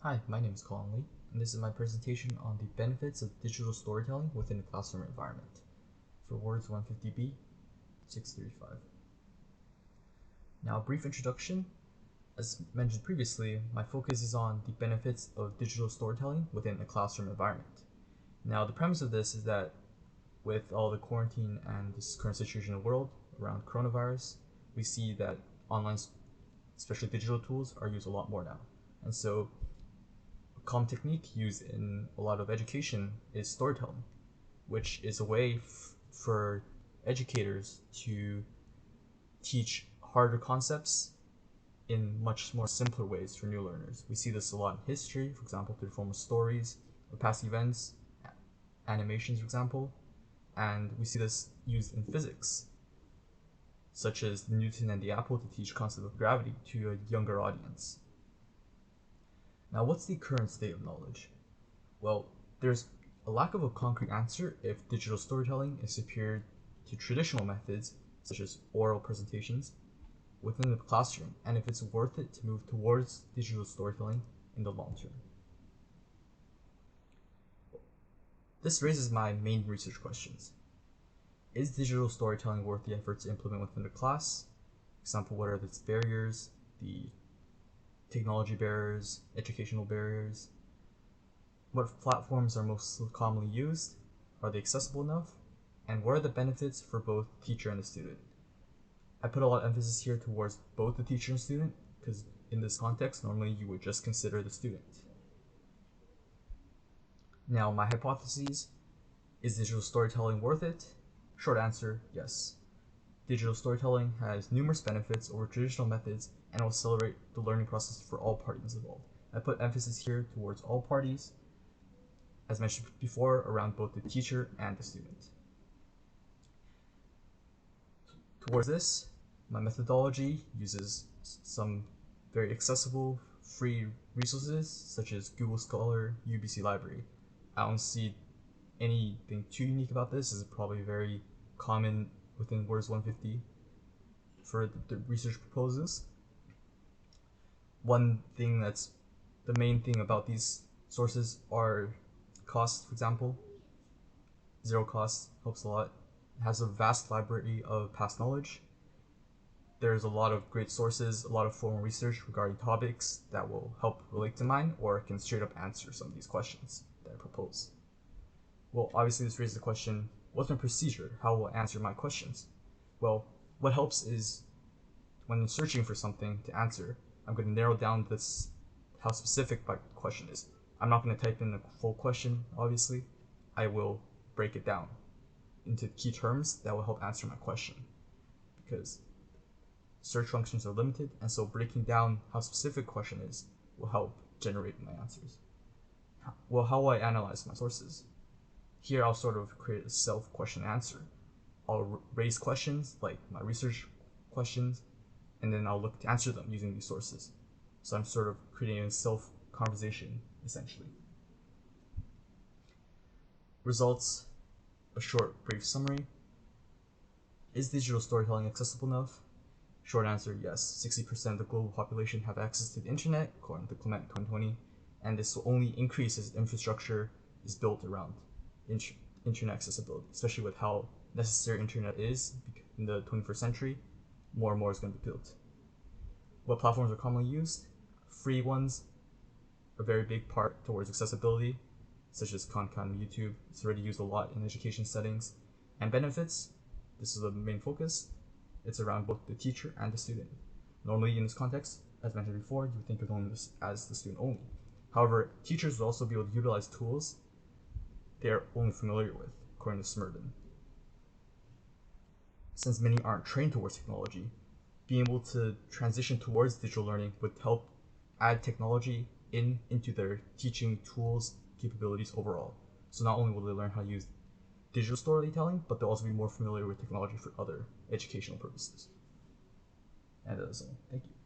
Hi, my name is Colin Li, and this is my presentation on the benefits of digital storytelling within a classroom environment for WRDS 150B 635. Now, a brief introduction. As mentioned previously, my focus is on the benefits of digital storytelling within a classroom environment. Now, the premise of this is that with all the quarantine and this current situation in the world around coronavirus, we see that online, especially digital tools, are used a lot more now. And so a common technique used in a lot of education is storytelling, which is a way for educators to teach harder concepts in much more simpler ways for new learners. We see this a lot in history, for example, through the form of stories or past events, animations, for example, and we see this used in physics, such as Newton and the apple, to teach concept of gravity to a younger audience. Now, what's the current state of knowledge? Well, there's a lack of a concrete answer if digital storytelling is superior to traditional methods, such as oral presentations, within the classroom, and if it's worth it to move towards digital storytelling in the long term. This raises my main research questions. Is digital storytelling worth the effort to implement within the class? For example, what are its barriers, the technology barriers, educational barriers? What platforms are most commonly used? Are they accessible enough? And what are the benefits for both the teacher and the student? I put a lot of emphasis here towards both the teacher and student, because in this context, normally you would just consider the student. Now, my hypotheses: is digital storytelling worth it? Short answer, yes. Digital storytelling has numerous benefits over traditional methods and will accelerate the learning process for all parties involved. I put emphasis here towards all parties, as mentioned before, around both the teacher and the student. Towards this, my methodology uses some very accessible free resources such as Google Scholar, UBC Library. I don't see anything too unique about this. This is probably very common within WRDS 150 for the research proposes. One thing that's the main thing about these sources are cost, for example. Zero cost helps a lot. It has a vast library of past knowledge. There's a lot of great sources, a lot of formal research regarding topics that will help relate to mine, or can straight up answer some of these questions that I propose. Well, obviously this raises the question, what's my procedure? How will I answer my questions? Well, what helps is when searching for something to answer, I'm going to narrow down this, how specific my question is. I'm not going to type in a full question, obviously. I will break it down into key terms that will help answer my question, because search functions are limited, and so breaking down how specific a question is will help generate my answers. Well, how will I analyze my sources? Here I'll sort of create a self-question answer. I'll raise questions like my research questions, and then I'll look to answer them using these sources. So I'm sort of creating a self-conversation, essentially. Results: a short, brief summary. Is digital storytelling accessible enough? Short answer, yes. 60% of the global population have access to the internet, according to Clement 2020, and this will only increase as infrastructure is built around internet accessibility, especially with how necessary internet is in the 21st century. More and more is going to be built. What platforms are commonly used? Free ones, a very big part towards accessibility, such as Khan Academy, YouTube. It's already used a lot in education settings. And benefits, this is the main focus. It's around both the teacher and the student. Normally in this context, as mentioned before, you would think of only this as the student only. However, teachers will also be able to utilize tools they're only familiar with, according to Smerdon. Since many aren't trained towards technology, being able to transition towards digital learning would help add technology into their teaching tools capabilities overall. So not only will they learn how to use digital storytelling, but they'll also be more familiar with technology for other educational purposes. And that is all. Thank you.